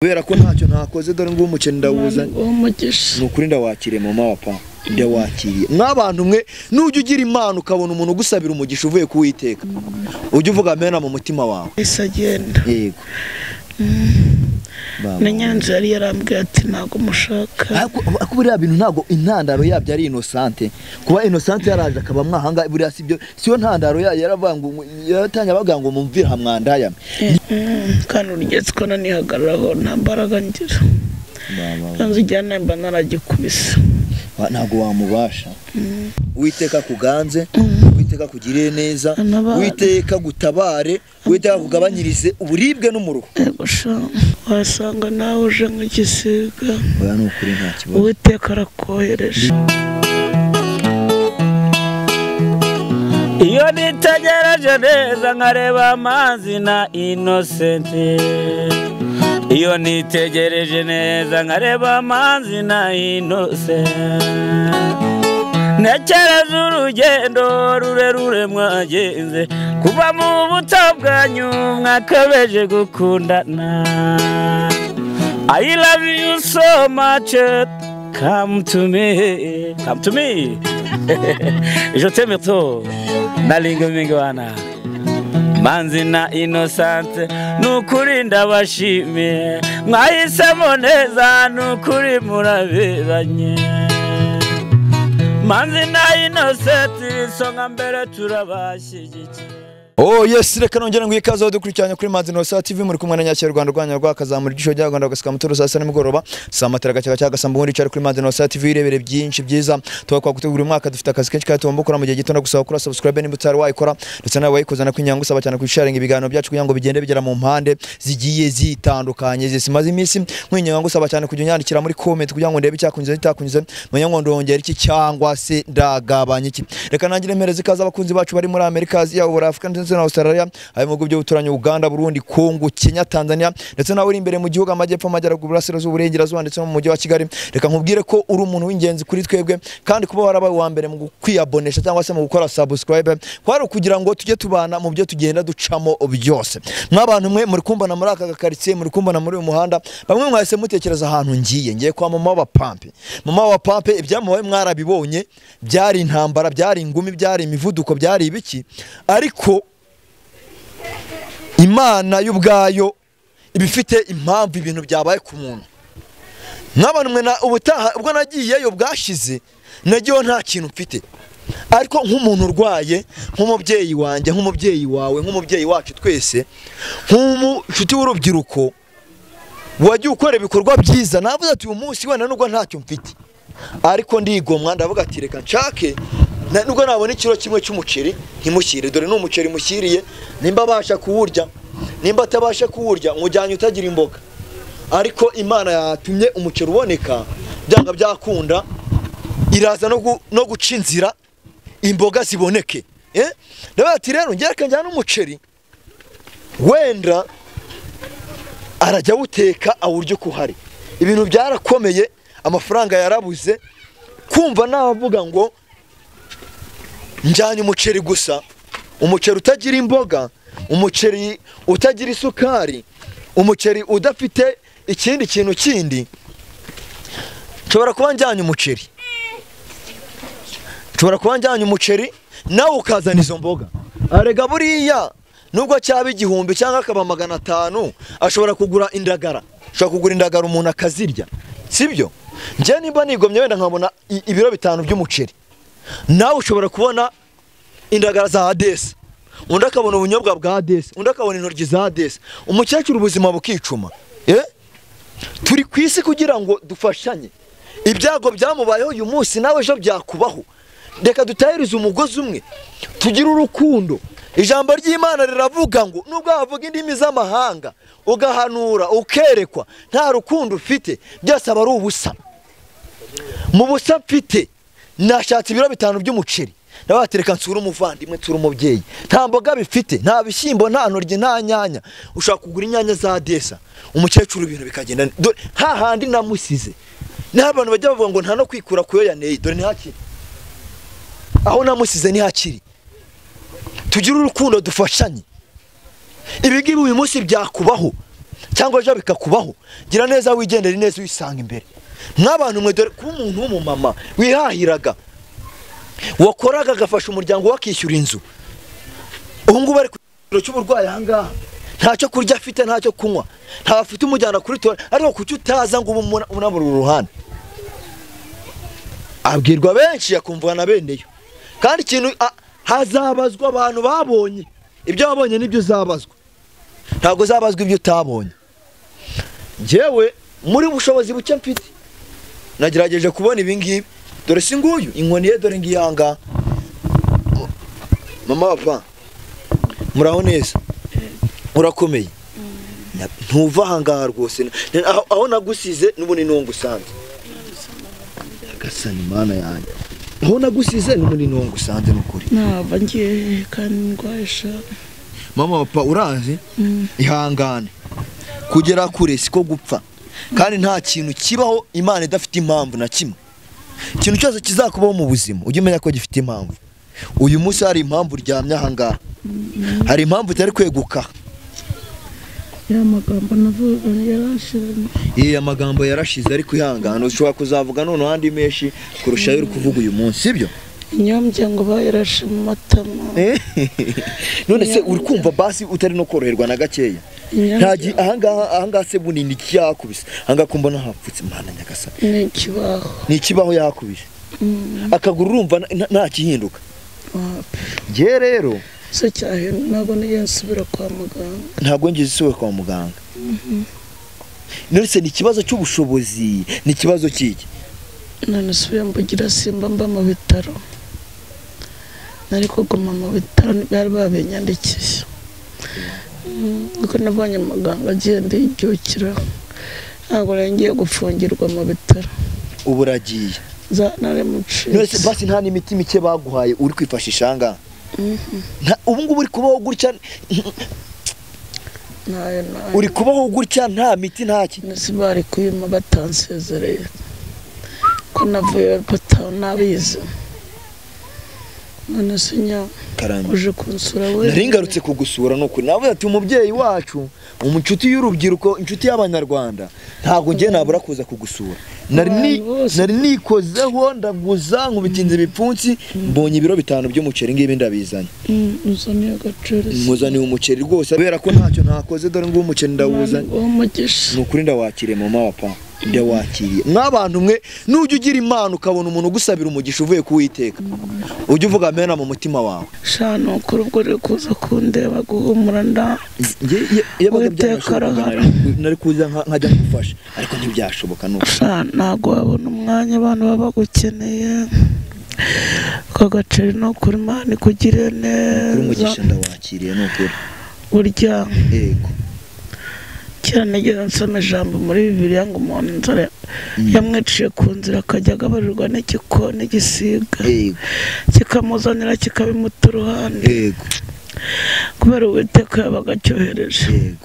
Kubera ko ntacyo ntakoze dore ngo umukene ndawuzanye nukuri ndawakiriye mama wapa ndawakiriye mw'abantu mwe nujye ugira imana ukabona umuntu ugusabira umugisha uvuye kuwiteka ujye uvuga amena mu mutima wawe isagenda yego na Nyanza yari yarambwiye ati ntago mushaka buriya bintu ntago intandaro yabyo ari innocente kuba innocente yaraje akaba mwahanga buriya sibyo siyo ntandaro yaravangu yaratanya bagango mumvira hamwandaya kandi urigeze ko nanihagararaho nta mbaraga ngira nzijyana mba naragikubisa ntago wamubasha witeka kuganze witeka kugirire neza witeka gutabare witeka kugabanyirize uburibwe n'umuruho wasanga nawe uje nk'igisiga oya nukuri nta kibazo witeka arakohereje iyo nitegereje neza nkareba amazi na Innocent iyo nitegereje neza nkareba amazi na Innocent nekereza urugendo rurerure mwagenze kuva mu buto bwanyu mwakabeje gukundana I love you so much come to me je t'aime trop nalinga mingi wana manzi na Innocent nukuri ndabashimiye mwahisemo neza nukuri muraberanye manzi na Innocent songa mbere turabashyigikiye. Oh yes, reka nongera ngwikaza dukurikiranye kuri Manzi Innocent TV muri kumwe na Nyakirwanda Rwanda rwakazamura igisho ryaganda gasika mutoro saa nimugoroba saa matara gacaga cyagasamba muri cyari kuri Manzi Innocent TV irebere byinshi byiza twakwa gutegura umwaka dufite akazi kenshi kandi tugomba gukora mu gihe gito no gusaba kuri subscribe n'imbutari wayikora ndetse nawe wayikozana kwinyango usaba cyane kwisharinga ibiganiro byacu kugira ngo bigende bigera mu mpande zigiye zitandukanye zisimaze iminsi kwinyango usaba cyane kujya unyandikira muri comment kugira ngo ndebe icyakunze itakunze munyango ndongera iki cyangwa se ndagabanya iki reka nangire mpereze kaza abakunzi bacu bari muri Amerika Asia ubura Afrika ndetse na Australia ayo mu byo uturanye Uganda Burundi Kongo Kenya Tanzania ndetse nawe uri imbere mu gihugu amajyepfo amajyaruguru burasirazuba uburengerazuba ndetse no mu mujyi wa Kigali reka nkubwire ko uri umuntu w'ingenzi kuri twebwe kandi kuba warabaye wa mbere mu kwiabonesha cyangwa se mu gukora subscribe kwari kugira ngo tujye tubana mu byo tugenda ducamo byose mw'abantu mwe muri kumbana muri aka gakaritsiye muri kumbana muri uyu muhanda bamwe mwahise mutekereza ahantu ngiye kwa mama wa pampe ibyamubaye mwarabibonye byari intambara byari ingumi byari imivuduko byari ibiki ariko Imana y'ubwayo ibifite impamvu ibintu byabaye ku muntu nk'abantu mwe na ubutaha ubwo nagiyeyo bwashize nagiyeho nta kintu mfite ariko nk'umuntu urwaye nk'umubyeyi wanjye nk'umubyeyi wawe nk'umubyeyi wacu twese nk'umushuti w'urubyiruko wagiye ukora ibikorwa byiza navuze ati uyu munsi wenda nubwo ntacyo mfite ariko ndigomwa ndavuga ati reka nshake nubwo nabona ikiro kimwe cy'umuceri ntimushyire dore n'umuceri mushyiriye nimba abasha kuwurya nimba atabasha kuwurya umujyanye utagira imboga ariko Imana yatumye umuceri uboneka byanga byakunda iraza no guca inzira imboga ziboneke ndavuga ati rero ngereka njyana umuceri wenda arajya wuteka awurye kuhari ibintu byarakomeye amafaranga yarabuze kumva navuga ngo njyanye umuceri gusa umuceri utagira imboga umuceri utagira isukari umuceri udafite ikindi kintu kindi nshobora kuba njyanye umuceri nawe ukazana izo mboga arega buriya nubwo cyaba igihumbi cyangwa akaba 500 ashobora kugura indagara umuntu akazirya sibyo njye nimba nigomye wenda nkabona ibiro 5 by'umuceri nawe ushobora kubona indagara za Adesi undi akabona ubunyobwa bwa Adesi undi akabona intoryi za Adesi umukecuru ubuzima bukicuma turi ku isi kugira ngo dufashanye ibyago byamubayeho uyu munsi nawe ejo byakubaho reka dutahirize umugozi umwe tugire urukundo ijambo ry'Imana riravuga ngo nubwo wavuga indimi z'amahanga ugahanura ukerekwa nta rukundo ufite byose aba ari ubusa mu busa mfite nashatse ibiro 5 by'umuceri nabatereka nsura umuvandimwe nsura umubyeyi nta mboga bifite nta bishyimbo nta ntoryi nta nyanya ushaka kugura inyanya za Desa umukecuru ibintu bikagenda ha handi namusize n'abantu bajya bavuga ngo nta no kwikura kuyo yaneye dore ntihakiri aho namusize ntihakiri tugira urukundo dufashanye ibigibi uyu munsi byakubaho cyangwa ejo bikakubaho gira neza wigendera neza wisanga imbere nk'abantu mwe dore kuba umuntu w'umumama wihahiraga wakoraga agafasha umuryango wakishyura inzu ubu ngubu ari ku kigero cy'uburwayi ahangaha ntacyo kurya afite ntacyo kunywa ntafite umujyana kuri tora ariko kuki utaza ngo unamura uruhande abwirwa benshi yakumvwa na beneyo kandi ikintu hazabazwa abantu babonye ibyo wabonye nibyo uzabazwa ntabwo uzabazwa ibyo utabonye njyewe muri bushobozi buke mfite nagerageje kubona ibi ngibi dore si nguyu inkoni ye dore ngiyanga mama papa muraho neza urakomeye ntuva ahangaha rwose aho nagusize n'ubundi nongo usanze agasani mana yanjye aho nagusize n'ubundi nongo usanze n'ukuri naba ngiye kandi ndwaisha mama papa urazi ihangane kugera kure siko gupfa kandi nta kintu kibaho Imana idafite impamvu na kimwe ikintu cyose kizakubaho mu buzima ujye umenya ko gifite impamvu uyu munsi hari impamvu ryamye ahangaha hari impamvu itari kweguka ya magambo navuga yarashize amagambo yarashize ariko ihangane ushobora kuzavuga none handi menshi kurusha uri kuvuga uyu munsi sibyo inyombye ngo bayirashe mu matama none se uri kumva basi utari no koroherwa na gakeya ntaji ahangaha se bunini cyakubise ahangaha kumbona hapfutse Imana nyagasa ni ikibaho yakubise akaguru urumva nta kihinduka nge rero se cyahinduka ntabwo niyo nsubira kwa muganga ntabwo ngize isubira kwa muganga none se ni ikibazo cy'ubushobozi ni ikibazo cy'iki none subiye mbugira simba mba mu bitaro nari kuguma mu bitaro bari babenyandikiye kuko nabonye muganga agenda yibyukira ntabwo ngiye gufungirwa mu bitaro ubu uragiye nari muciye none se basi nta n'imiti mike baguhaye uri kwifashisha ahangaha ubu ngubu uri kubaho gutya uri kubaho gutya nta miti ntaki nasi bari kuyima batansezereye ko navuye nabizi none sinya uje kunsura we naringarutse kugusura nuko navuye ati umubyeyi wacu umucuti y'urubyiruko inshuti y'abanyarwanda ntago ngiye nabura kuza kugusura nari nikozeho ndaguza nkubitinze ibipfunsi mbonye ibiro 5 by'umuceri ngibi ndabizanye uzaniye agaceri muzaniye umuceri rwose kubera ko ntacyo nakoze dore ngo umuceri ndawuzanye nukuri ndawakire mama papa ndawakiriye n'abantu mwe nujye ugira Imana ukabona umuntu ugusabira umugisha uvuye kuwiteka ujye uvuga amena mu mutima wawe shano kuri ubwo rero kuza kundeba guhumura nda nari kuza nkajya gufasha ariko ntibyashoboka nuko ntago wabona umwanya abantu baba gukeneye kagaceri no kuri Imana ikugire neza umugisha ndawakiriye nukuri burya yego cyane nigeze nsoma ijambo muri Bibiliya ngo umuntu inzara yamwiciye ku nzira akajya agabarirwa n'igikoni gisiga kikamuzanira kikabimuta uruhande kubera Uwiteka yabaga acyohereje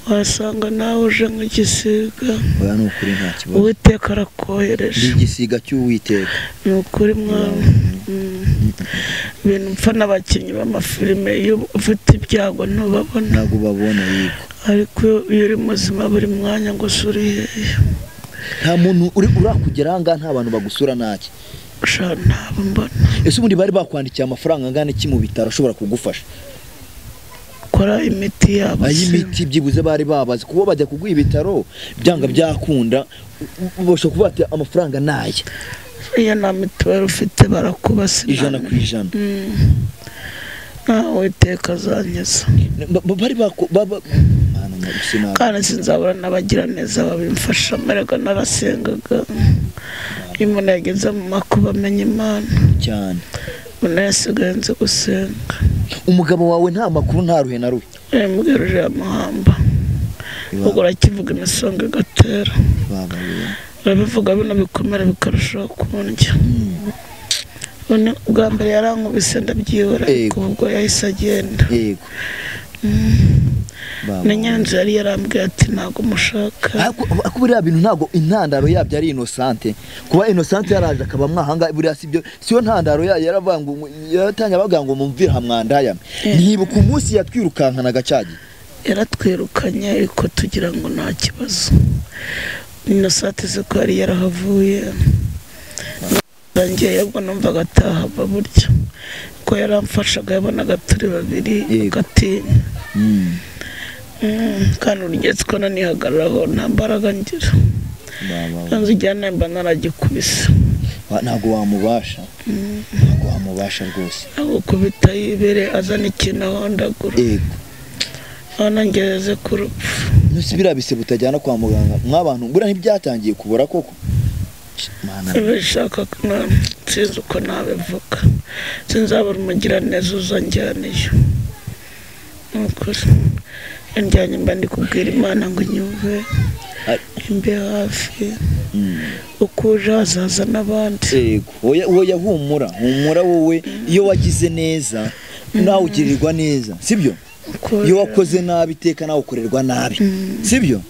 wasanga nawe uje nk'igisiga Uwiteka arakohereje igisiga cy'Uwiteka ni ukuri mwana ibintu mpfa n'abakinnyi b'amafilime iyo ufite ibyago ntubabona ntabwo babona yego ariko iyo uri muzima buri mwanya ngo usure hehe nta muntu urakugera ahangaha nta bantu bagusura naki ntabwo mbona ese ubundi bari bakwandikiye amafaranga angana iki mu bitaro ashobora kugufasha kora imiti yabo imiti byibuze bari babaze kuba bajya kuguha ibitaro byanga byakunda ubasha kuba ati amafaranga naye iyo nta mituweli ufite barakubasa 100%. Uwiteka azankiza bari kandi sinzabura n'abagira neza babimfasha mbaraga narasengaga iyo umuntu yageze mu makuba amenya Imana cyane umuntu yasigaye nzi gusenga umugabo wawe nta makuru nta ruhe na ruhe mubwiruje amahamba ubwo urakivuga imisonga igatera urabivuga bino bikomera bikarushaho kundya ubwa mbere yarankubise ndabyibura ariko ubwo yahise agenda yego na nyanza yari yarambwiye ati ntago mushaka ako buriya bintu ntago intandaro yabyo ari Innocente kuba Innocente yaraje akaba mwahanga buriya sibyo siyo ntandaro yaravangu yaratanya bagango mumvira hamwandaya nibuka umunsi yatwirukankana gacagi yaratwirukanye ariko tugira ngo nta kibazo. Nasateze ko yari yarahavuye ngiye ubwo numvaga atahava buryo ko yaramfashaga yabonaga turi babiri agatinya. Kandi urugeze ko nanihagararaho nta mbaraga ngira nzi ijyana mba naragikubise. Ntabwo wamubasha rwose agukubita yibere azana ikintu ahondagura nanangeze ku rupfu. Nusi birabise butajyana kwa muganga mw'abantu bura ntibyatangiye kubura koko bishaka sinzi uko nabivuga sinzabura umugiraneza uzanjyaniyo nukuri njyanye mba ndi kubwira Imana ngo nyumve imbe hafi uko uje hazaza n'abandi. Oya humura wowe iyo wagize neza nawe ugirirwa neza sibyo? Iyo wakoze nabi iteka nawe ukorerwa nabi sibyo?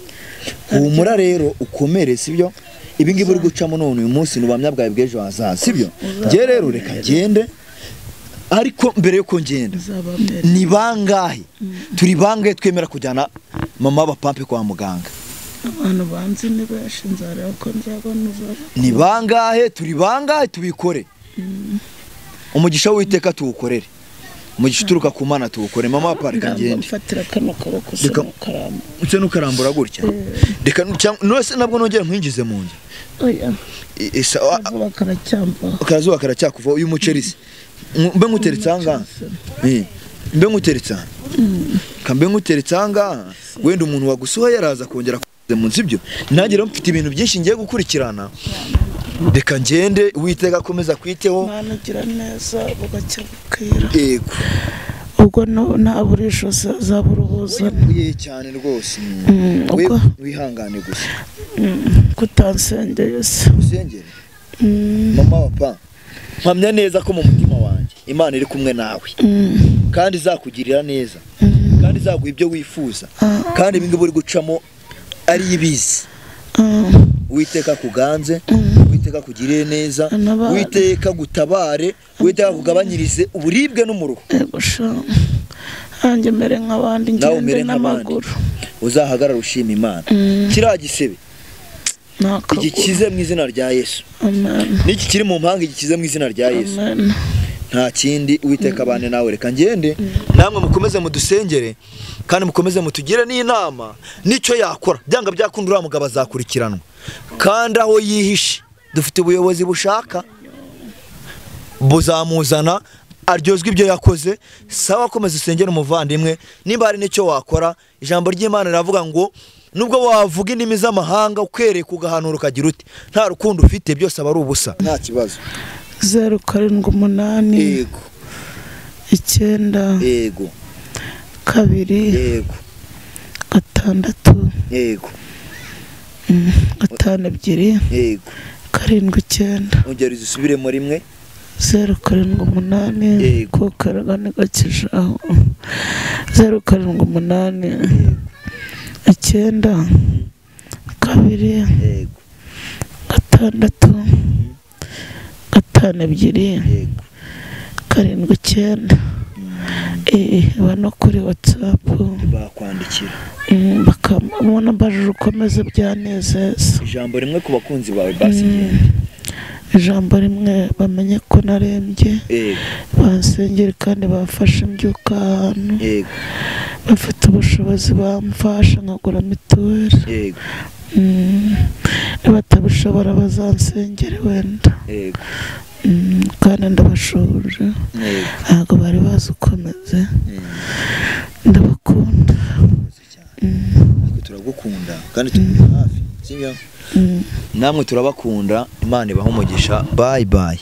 Humura rero ukomere sibyo? Ibi ngibi uri gucamo none uyu munsi n'ubamya bwawe bw'ejo hazaza sibyo? Ngiye rero reka ngende ariko mbere yuko ngenda ni bangahe turi bangahe twemera kujyana mama bapampe kwa muganga? Abantu banzi ni benshi nzareba ko nzabona uzaba. Ni bangahe turi bangahe tubikore? Umugisha w'Uwiteka tuwukorere. Umugisha uturuka ku Mana tuwukore. Mama parika ngende. Mfatira kano kaboko n'ukaramba. Uce n'ukarambura gutya. Reka nose nabwo nongera nkwinjize mu nje. Oya. Akazuba karacyakuva uyu muceri se. Mbe nguteretse anga. Mbe nguteretse. Kambe nguteretse anga. Wenda umuntu wagusohoye araza kongera mu nsibyo. Nagera mfite ibintu byinshi ngiye gukurikirana. Reka ngende Uwiteka akomeza kwiteho. Managira neza bugacyabukira. Yego. Ubwo naburisho zaburubuza. Uye cyane rwose. Wihangane gusa. Kutansengeye se. Usengere. Mama papa. Mpamya neza ko mu mutima wanjye Imana iri kumwe nawe. Kandi izakugirira neza. Kandi izaguha ibyo wifuza. Kandi ibingi buri gucamo ari ibizi. Uwiteka kuganze, Uwiteka kugirire neza, Uwiteka gutabare, Uwiteka kugabanyirize uburibwe n'umuruho. Anje mere nk'abandi ngende n'amaguru. Uzahagarara ushima Imana. Kiriya gisebe igikize mu izina rya Yesu. Amen. Niki kiri mu mpanga igikize mu izina rya Yesu. Amen. Nta kindi Uwiteka bane nawe reka ngende namwe mukomeze mudusengere kandi mukomeze mutugire n'inama nico yakora byanga byakundura mugabo azakurikiranwa kandi aho yihishe dufite ubuyobozi bushaka buzamuzana aryozwe ibyo yakoze sawa komeza usengere umuvandimwe nimba ari nicyo wakora ijambo ry'Imana riravuga ngo nubwo wavuga indimi z'amahanga ukwereye kugahanura ukagira uti nta rukundo ufite byose aba ari ubusa nta kibazo 078 yego 9 yego 2 yego 6 yego 5 yego 7 9 ongera izisubiremo rimwe 078 ko karagane gakijaho 078 9 2 yego 6 5 7 9 bano kuri WhatsApp bakwandikira bakamubona mbajije ukomeze byanezeza ijambo rimwe ku bakunzi bawe basi ijambo rimwe bamenye ko narembye bansengera kandi bafashe imbyuka ahantu bafite ubushobozi bamfasha nkagura mituweli batabishobora bazansengere wenda kandi ndabashuje ntabwo bari bazi ukomeze ndabakunda turagukunda kandi turi hafi sibyo namwe turabakunda Imana ibaha umugisha bye bye.